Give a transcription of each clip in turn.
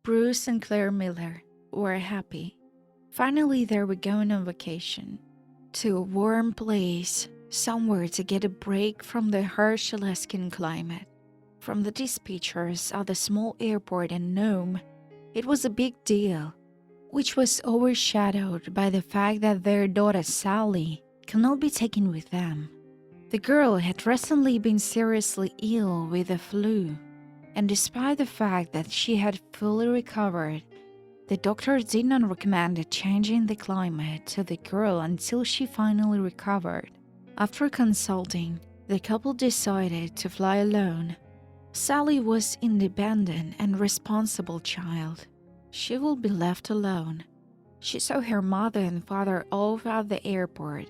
Bruce and Claire Miller were happy. Finally, they were going on vacation to a warm place, somewhere to get a break from the harsh Alaskan climate. From the dispatchers at the small airport in Gnome, it was a big deal, which was overshadowed by the fact that their daughter Sally could not be taken with them. The girl had recently been seriously ill with the flu, and despite the fact that she had fully recovered, the doctor did not recommend changing the climate to the girl until she finally recovered. After consulting, the couple decided to fly alone. Sally was an independent and responsible child. She would be left alone. She saw her mother and father off at the airport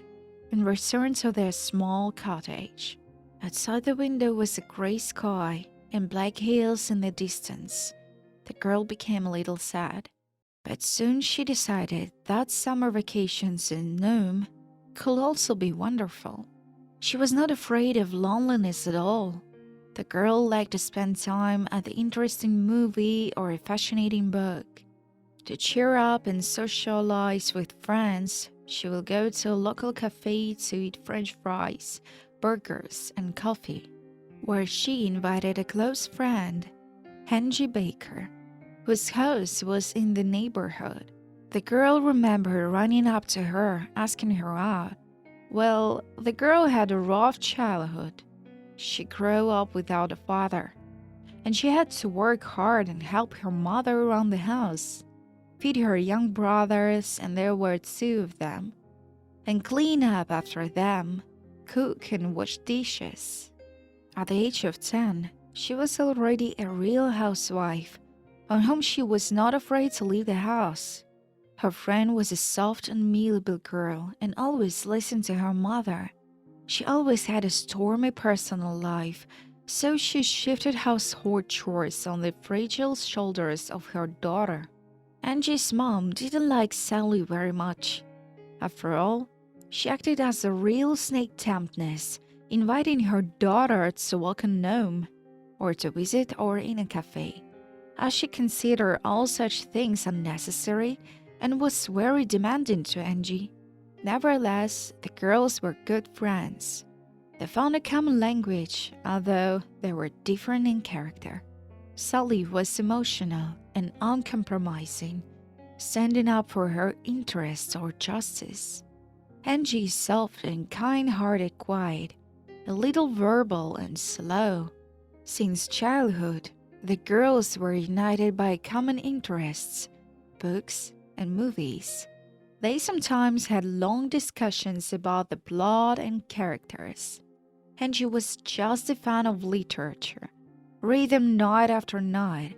and returned to their small cottage. Outside the window was a gray sky and black hills in the distance. The girl became a little sad, but soon she decided that summer vacations in Gnome could also be wonderful. She was not afraid of loneliness at all. The girl liked to spend time at the interesting movie or a fascinating book. To cheer up and socialize with friends, she will go to a local cafe to eat French fries, burgers, and coffee, where she invited a close friend, Angie Baker, whose house was in the neighborhood. The girl remembered running up to her, asking her out. Well, the girl had a rough childhood. She grew up without a father, and she had to work hard and help her mother around the house, feed her young brothers, and there were two of them, and clean up after them, cook and wash dishes. At the age of 10, she was already a real housewife, on whom she was not afraid to leave the house. Her friend was a soft and amiable girl and always listened to her mother. She always had a stormy personal life, so she shifted household chores on the fragile shoulders of her daughter. Angie's mom didn't like Sally very much. After all, she acted as a real snake temptress, inviting her daughter to walk a Gnome, or to visit or in a cafe, as she considered all such things unnecessary and was very demanding to Angie. Nevertheless, the girls were good friends. They found a common language, although they were different in character. Sally was emotional and uncompromising, standing up for her interests or justice. Angie is soft and kind-hearted, quiet, a little verbal and slow. Since childhood, the girls were united by common interests, books, and movies. They sometimes had long discussions about the plot and characters. Angie was just a fan of literature, read them night after night.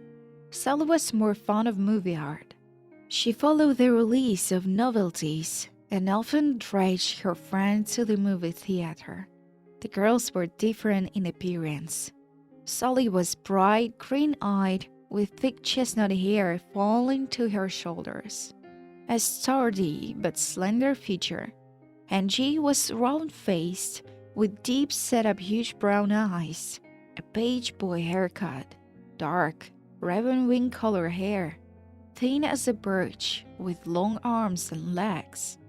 Sally was more fond of movie art. She followed the release of novelties and often dragged her friends to the movie theater. The girls were different in appearance. Sally was bright, green-eyed, with thick chestnut hair falling to her shoulders, a sturdy but slender figure. Angie was round-faced, with deep set-up huge brown eyes, a page boy haircut, dark, raven-wing color hair, thin as a birch, with long arms and legs.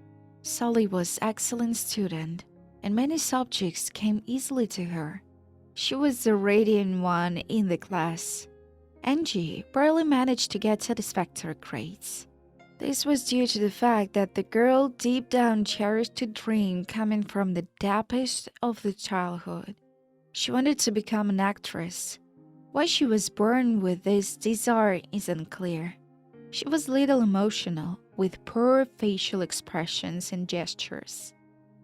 Sally was an excellent student, and many subjects came easily to her. She was the radiant one in the class. Angie barely managed to get satisfactory grades. This was due to the fact that the girl deep down cherished a dream coming from the depths of the childhood. She wanted to become an actress. Why she was born with this desire is unclear. She was little emotional, with poor facial expressions and gestures.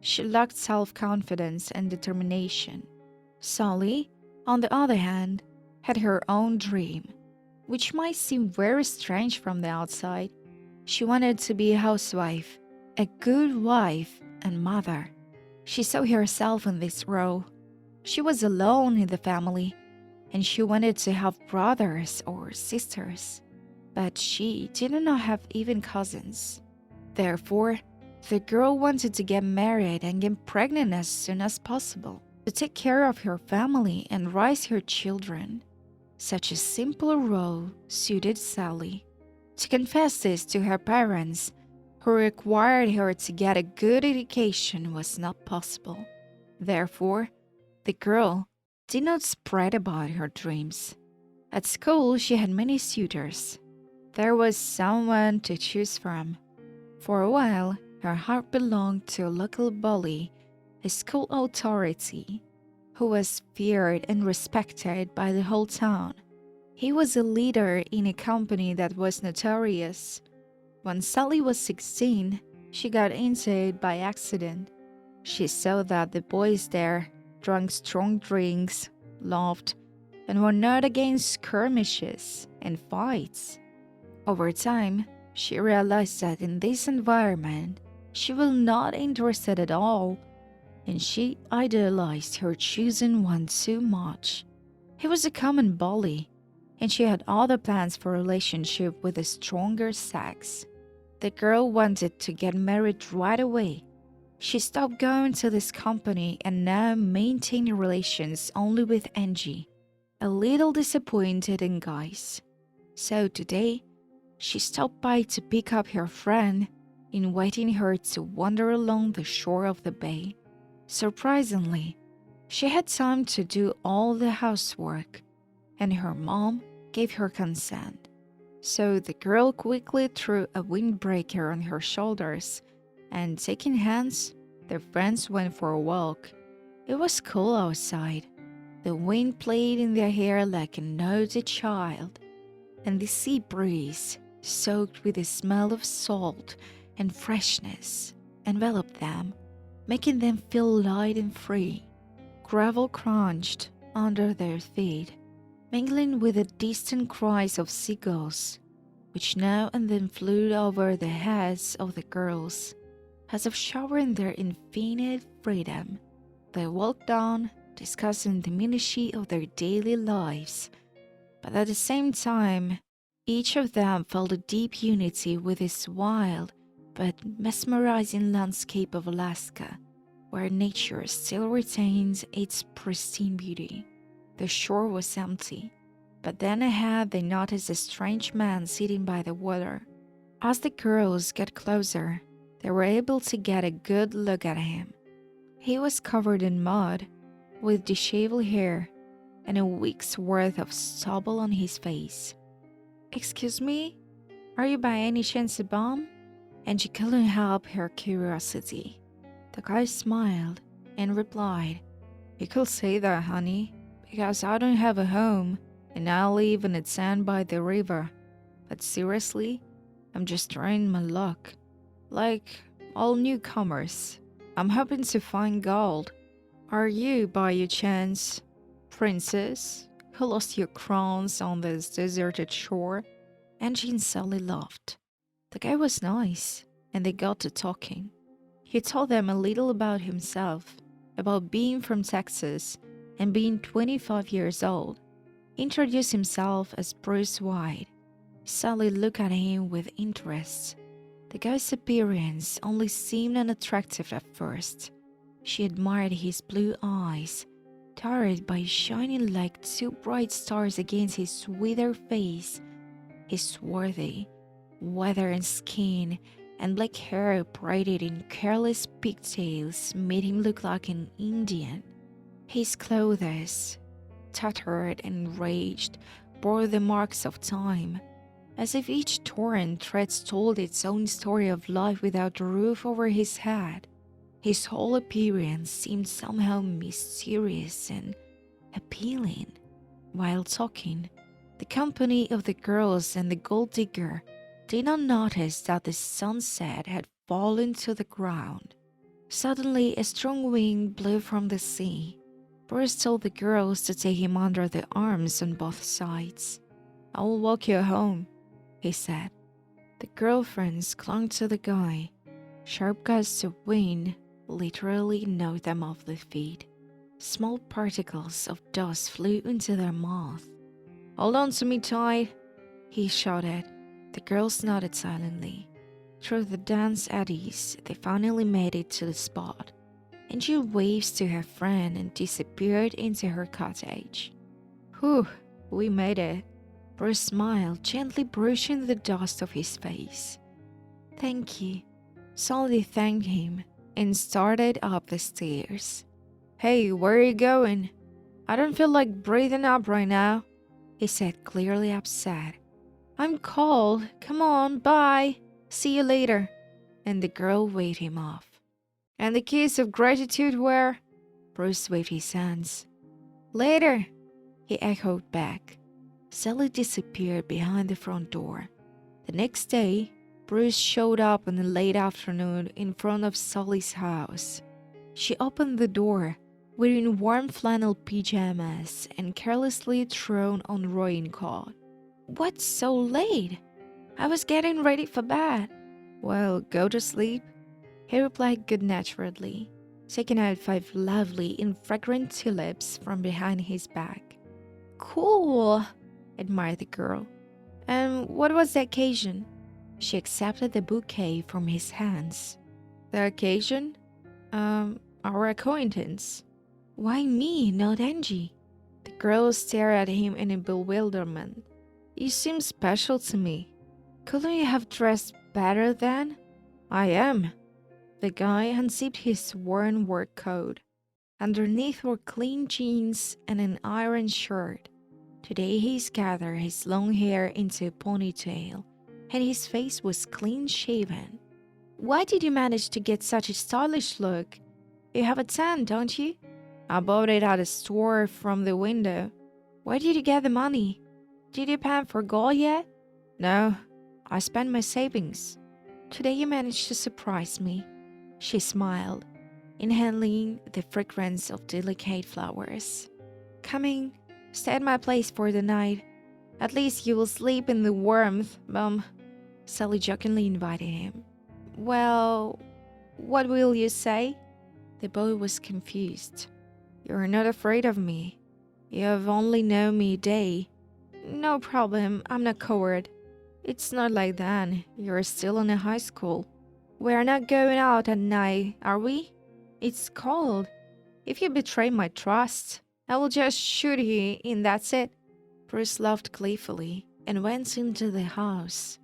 She lacked self-confidence and determination. Sally, on the other hand, had her own dream, which might seem very strange from the outside. She wanted to be a housewife, a good wife and mother. She saw herself in this role. She was alone in the family, and she wanted to have brothers or sisters, but she did not have even cousins. Therefore, the girl wanted to get married and get pregnant as soon as possible, to take care of her family and raise her children. Such a simple role suited Sally. To confess this to her parents, who required her to get a good education, was not possible. Therefore, the girl did not spread about her dreams. At school, she had many suitors. There was someone to choose from. For a while, her heart belonged to a local bully, a school authority, who was feared and respected by the whole town. He was a leader in a company that was notorious. When Sally was 16, she got into it by accident. She saw that the boys there drank strong drinks, laughed, and were not against skirmishes and fights. Over time, she realized that in this environment, she was not interested at all, and she idolized her chosen one too much. He was a common bully, and she had other plans for a relationship with a stronger sex. The girl wanted to get married right away. She stopped going to this company and now maintained relations only with Angie, a little disappointed in guys. So today, she stopped by to pick up her friend, inviting her to wander along the shore of the bay. Surprisingly, she had time to do all the housework, and her mom gave her consent. So the girl quickly threw a windbreaker on her shoulders, and taking hands, their friends went for a walk. It was cool outside. The wind played in their hair like a naughty child, and the sea breeze, soaked with the smell of salt and freshness, enveloped them, making them feel light and free. Gravel crunched under their feet, mingling with the distant cries of seagulls, which now and then flew over the heads of the girls, as if showering their infinite freedom. They walked on, discussing the minutiae of their daily lives, but at the same time, each of them felt a deep unity with this wild but mesmerizing landscape of Alaska, where nature still retains its pristine beauty. The shore was empty, but then ahead they noticed a strange man sitting by the water. As the girls got closer, they were able to get a good look at him. He was covered in mud, with disheveled hair, and a week's worth of stubble on his face. "Excuse me? Are you by any chance a bum?" And she couldn't help her curiosity. The guy smiled and replied, "You could say that, honey, because I don't have a home and I live in a town by the river. But seriously, I'm just trying my luck. Like all newcomers, I'm hoping to find gold. Are you, by your chance, princess, who lost your crowns on this deserted shore?" Angie and Sally laughed. The guy was nice, and they got to talking. He told them a little about himself, about being from Texas and being 25 years old. He introduced himself as Bruce White. Sally looked at him with interest. The guy's appearance only seemed unattractive at first. She admired his blue eyes, touched by shining like two bright stars against his withered face. His swarthy, weathered skin and black hair braided in careless pigtails made him look like an Indian. His clothes, tattered and enraged, bore the marks of time, as if each torn thread told its own story of life without a roof over his head. His whole appearance seemed somehow mysterious and appealing. While talking, the company of the girls and the gold digger did not notice that the sunset had fallen to the ground. Suddenly, a strong wind blew from the sea. Bruce told the girls to take him under the arms on both sides. "I will walk you home," he said. The girlfriends clung to the guy. Sharp gusts of wind literally knocked them off their feet. Small particles of dust flew into their mouth. "Hold on to me tight," he shouted. The girls nodded silently. Through the dense eddies, they finally made it to the spot. Angie waved to her friend and disappeared into her cottage. "Whew," We made it. Bruce smiled, gently brushing the dust off his face. Thank you. Sally thanked him and started up the stairs. Hey, where are you going? I don't feel like breathing up right now, he said, clearly upset. I'm cold. Come on, bye. See you later. And the girl waved him off. And the kiss of gratitude where? Bruce waved his hands. Later, he echoed back. Sally disappeared behind the front door. The next day, Bruce showed up in the late afternoon in front of Sally's house. She opened the door, wearing warm flannel pajamas and carelessly thrown on raincoat. What's so late? I was getting ready for bed. Well, go to sleep, he replied good-naturedly, taking out 5 lovely and fragrant tulips from behind his back. Cool, admired the girl. And what was the occasion? She accepted the bouquet from his hands. The occasion? Our acquaintance. Why me, not Angie? The girl stared at him in bewilderment. You seem special to me. Couldn't you have dressed better then? I am. The guy unzipped his worn work coat. Underneath were clean jeans and an iron shirt. Today he's gathered his long hair into a ponytail, and his face was clean-shaven. Why did you manage to get such a stylish look? You have a tan, don't you? I bought it at a store from the window. Where did you get the money? Did you pan for gold yet? No, I spent my savings. Today you managed to surprise me. She smiled, inhaling the fragrance of delicate flowers. Coming, stay at my place for the night. At least you will sleep in the warmth, Mum. Sally jokingly invited him. Well, what will you say? The boy was confused. You're not afraid of me. You have only known me a day. No problem, I'm not coward. It's not like that. You're still in a high school. We're not going out at night, are we? It's cold. If you betray my trust, I will just shoot you and that's it. Bruce laughed gleefully and went into the house.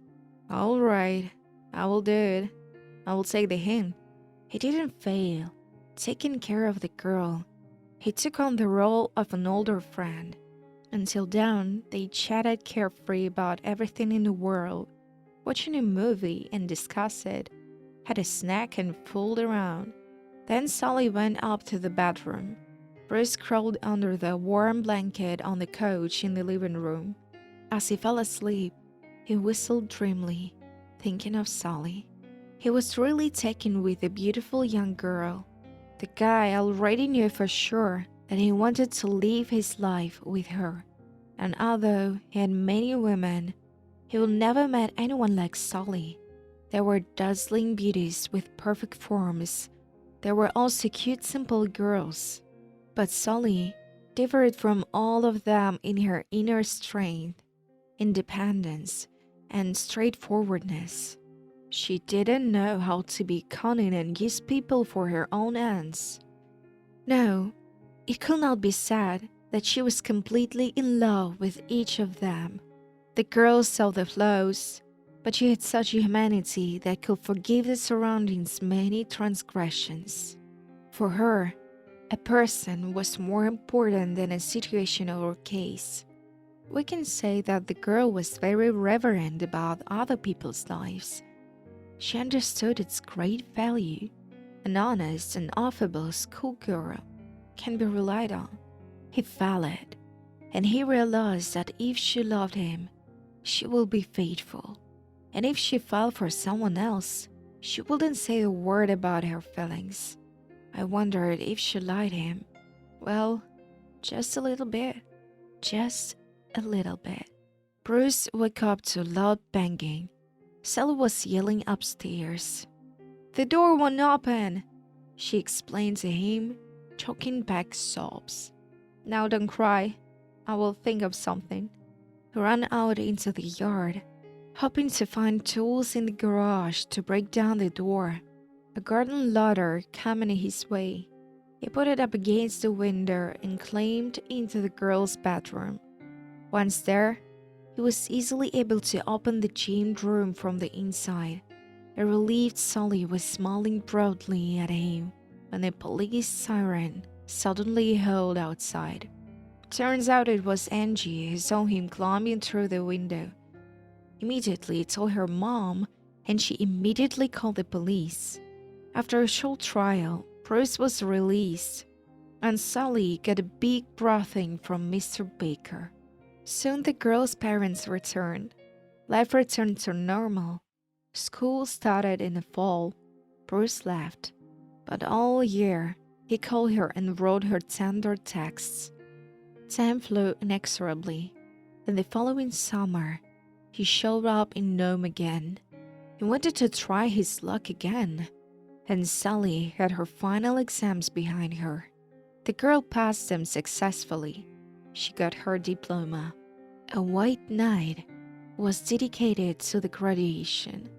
All right, I will do it. I will take the hint. He didn't fail. Taking care of the girl, he took on the role of an older friend. Until dawn, they chatted carefree about everything in the world, watching a movie and discussed it, had a snack and fooled around. Then Sally went up to the bedroom. Bruce crawled under the warm blanket on the couch in the living room. As he fell asleep, he whistled dreamily, thinking of Sally. He was really taken with the beautiful young girl. The guy already knew for sure that he wanted to live his life with her. And although he had many women, he would never met anyone like Sally. There were dazzling beauties with perfect forms. There were also cute, simple girls. But Sally differed from all of them in her inner strength, independence, and straightforwardness. She didn't know how to be cunning and use people for her own ends. No, it could not be said that she was completely in love with each of them. The girls saw the flaws, but she had such a humanity that could forgive the surroundings' many transgressions. For her, a person was more important than a situation or case. We can say that the girl was very reverent about other people's lives. She understood its great value. An honest and affable schoolgirl can be relied on. He felt it, and he realized that if she loved him, she would be faithful. And if she fell for someone else, she wouldn't say a word about her feelings. I wondered if she liked him. Well, just a little bit. Just a little bit. Bruce woke up to loud banging. Sally was yelling upstairs. The door won't open, she explained to him, choking back sobs. Now don't cry. I will think of something. He ran out into the yard, hoping to find tools in the garage to break down the door. A garden ladder came in his way. He put it up against the window and climbed into the girl's bedroom. Once there, he was easily able to open the gym room from the inside. A relieved Sully was smiling proudly at him when a police siren suddenly howled outside. Turns out it was Angie who saw him climbing through the window. Immediately told her mom, and she immediately called the police. After a short trial, Bruce was released, and Sully got a big brothing from Mr. Baker. Soon the girl's parents returned. Life returned to normal. School started in the fall. Bruce left, but all year he called her and wrote her tender texts. Time flew inexorably. In the following summer, he showed up in Gnome again. He wanted to try his luck again, and Sally had her final exams behind her. The girl passed them successfully. She got her diploma. A white night was dedicated to the graduation.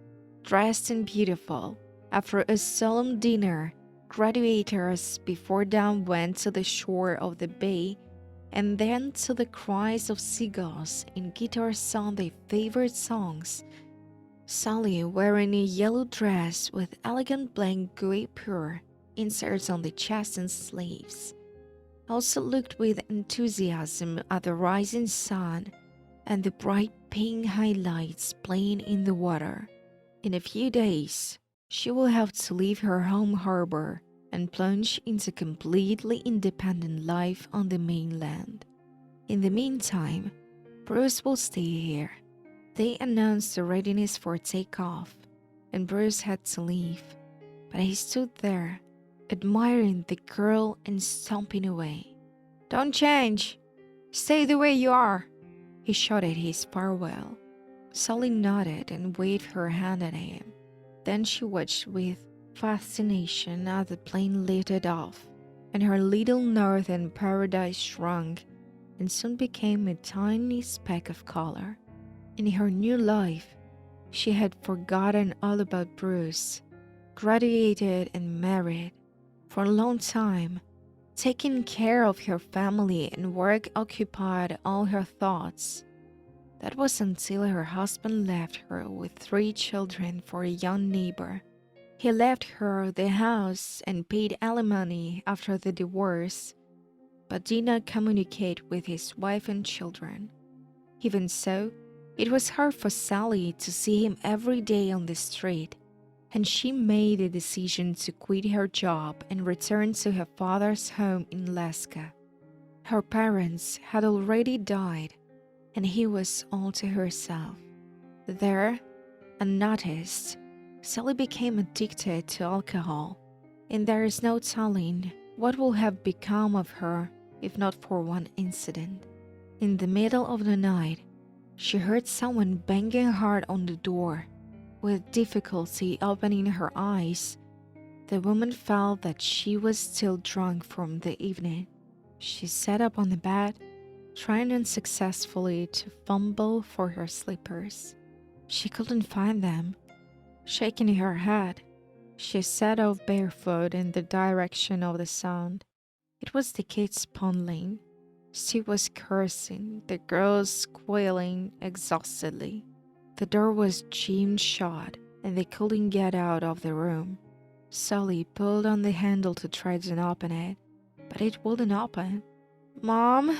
Dressed and beautiful, after a solemn dinner, graduates before dawn went to the shore of the bay, and then to the cries of seagulls and guitars sung their favorite songs. Sally, wearing a yellow dress with elegant blank guipure inserts on the chest and sleeves, also looked with enthusiasm at the rising sun and the bright pink highlights playing in the water. In a few days, she will have to leave her home harbor and plunge into completely independent life on the mainland. In the meantime, Bruce will stay here. They announced the readiness for takeoff, and Bruce had to leave, but he stood there, admiring the girl and stomping away. "Don't change! Stay the way you are!" He shouted his farewell. Sally nodded and waved her hand at him. Then she watched with fascination as the plane lifted off, and her little northern paradise shrunk and soon became a tiny speck of color. In her new life, she had forgotten all about Bruce, graduated and married. For a long time, taking care of her family and work occupied all her thoughts. That was until her husband left her with 3 children for a young neighbor. He left her the house and paid alimony after the divorce, but did not communicate with his wife and children. Even so, it was hard for Sally to see him every day on the street, and she made the decision to quit her job and return to her father's home in Alaska. Her parents had already died, and he was all to herself. There, unnoticed, Sally became addicted to alcohol, and there is no telling what would have become of her if not for one incident. In the middle of the night, she heard someone banging hard on the door. With difficulty opening her eyes, the woman felt that she was still drunk from the evening. She sat up on the bed, trying unsuccessfully to fumble for her slippers. She couldn't find them. Shaking her head, she set off barefoot in the direction of the sound. It was the kids' pondling. Steve was cursing, the girls squealing exhaustedly. The door was jammed shut, and they couldn't get out of the room. Sally pulled on the handle to try to open it, but it wouldn't open. "Mom,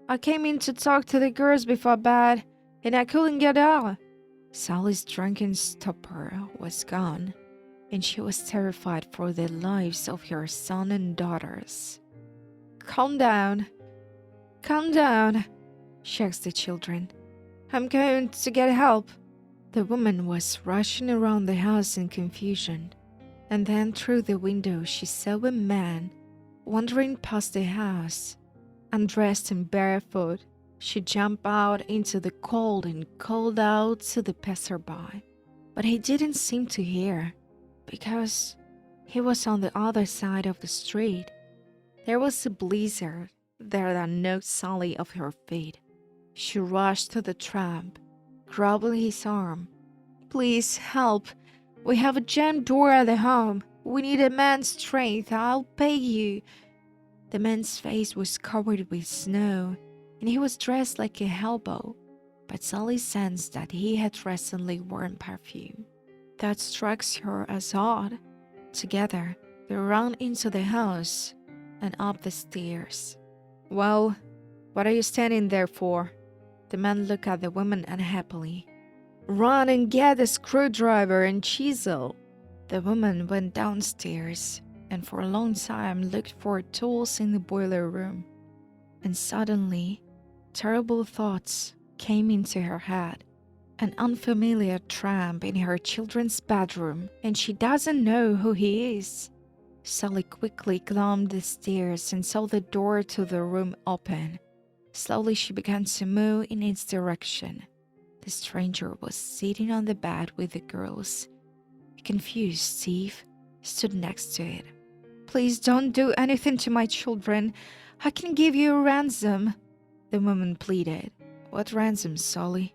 I came in to talk to the girls before bed, and I couldn't get out." Sally's drunken stupor was gone, and she was terrified for the lives of her son and daughters. Calm down, she asked the children. "I'm going to get help." The woman was rushing around the house in confusion, and then through the window she saw a man wandering past the house. Undressed and barefoot, she jumped out into the cold and called out to the passerby. But he didn't seem to hear, because he was on the other side of the street. There was a blizzard there that knocked Sally off her feet. She rushed to the tramp, grabbed his arm. "Please help. We have a jammed door at the home. We need a man's strength. I'll pay you." The man's face was covered with snow, and he was dressed like a hobo, but Sally sensed that he had recently worn perfume. That strikes her as odd. Together, they ran into the house and up the stairs. "Well, what are you standing there for?" The man looked at the woman unhappily. "Run and get a screwdriver and chisel." The woman went downstairs and for a long time looked for tools in the boiler room. And suddenly, terrible thoughts came into her head. An unfamiliar tramp in her children's bedroom, and she doesn't know who he is. Sally quickly climbed the stairs and saw the door to the room open. Slowly she began to move in its direction. The stranger was sitting on the bed with the girls. A confused Steve stood next to it. "Please don't do anything to my children. I can give you a ransom," the woman pleaded. "What ransom, Sally?"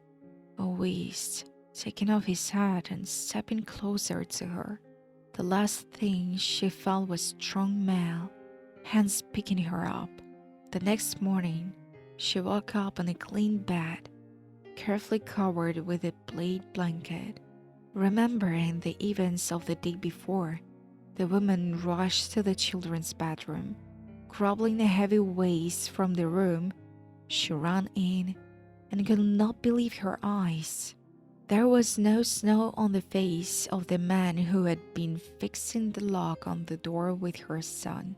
He wheezed, taking off his hat and stepping closer to her. The last thing she felt was strong male hands picking her up. The next morning, she woke up on a clean bed, carefully covered with a plaid blanket. Remembering the events of the day before, the woman rushed to the children's bedroom. Grabbing a heavy vase from the room, she ran in and could not believe her eyes. There was no snow on the face of the man who had been fixing the lock on the door with her son,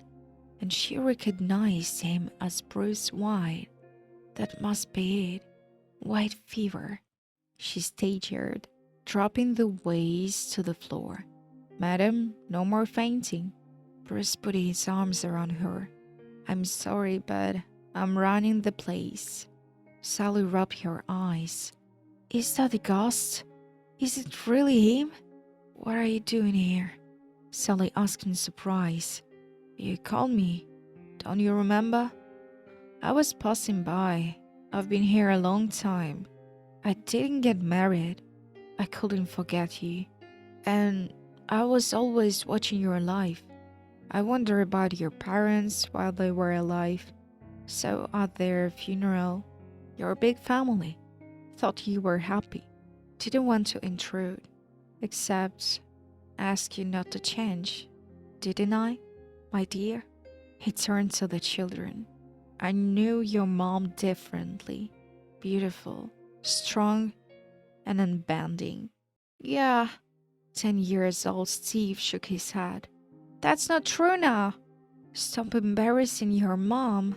and she recognized him as Bruce White. That must be it. White fever. She staggered, dropping the vase to the floor. "Madam, no more fainting." Bruce put his arms around her. "I'm sorry, but I'm running the place." Sally rubbed her eyes. "Is that the ghost? Is it really him? What are you doing here?" Sally asked in surprise. "You called me. Don't you remember?" "I was passing by. I've been here a long time. I didn't get married. I couldn't forget you. And I was always watching your life. I wonder about your parents while they were alive. So at their funeral, you're a big family. Thought you were happy. Didn't want to intrude. Except ask you not to change. Didn't I, my dear?" He turned to the children. "I knew your mom differently. Beautiful, strong, and unbending." "Yeah." 10-year-old Steve shook his head. "That's not true now." "Stop embarrassing your mom,"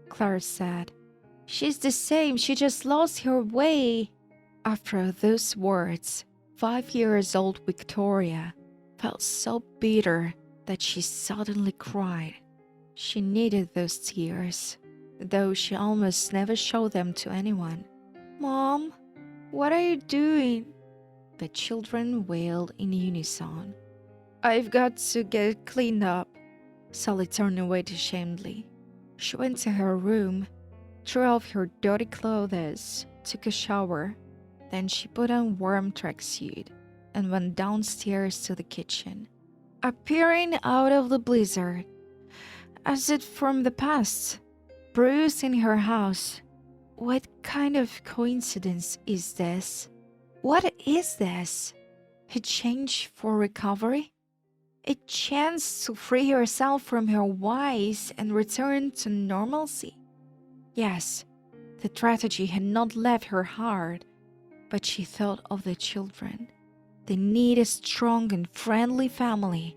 Claire said. "She's the same, she just lost her way." After those words, 5-year-old Victoria felt so bitter that she suddenly cried. She needed those tears, though she almost never showed them to anyone. "Mom, what are you doing?" The children wailed in unison. "I've got to get cleaned up." Sally turned away ashamedly. She went to her room, threw off her dirty clothes, took a shower. Then she put on a warm tracksuit and went downstairs to the kitchen. Appearing out of the blizzard, as if from the past, Bruce in her house. What kind of coincidence is this? What is this? A change for recovery? A chance to free herself from her vice and return to normalcy? Yes, the tragedy had not left her heart, but she thought of the children. They need a strong and friendly family,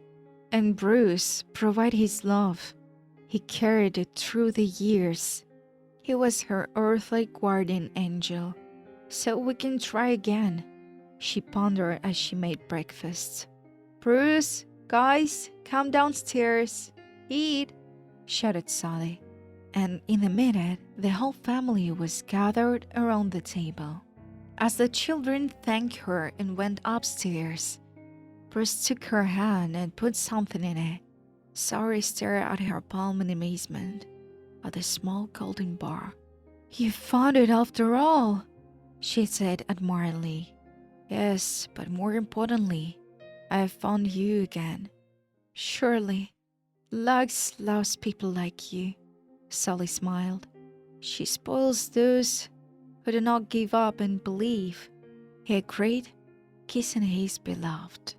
and Bruce provided his love. He carried it through the years. He was her earthly guardian angel. So we can try again, she pondered as she made breakfast. "Bruce, guys, come downstairs. Eat," shouted Sally. And in a minute, the whole family was gathered around the table. As the children thanked her and went upstairs, Bruce took her hand and put something in it. Sally stared at her palm in amazement, at the small golden bar. "You found it after all," she said admiringly. "Yes, but more importantly, I have found you again." "Surely, Lux loves people like you," Sally smiled. She spoils those who do not give up and believe. He agreed, kissing his beloved.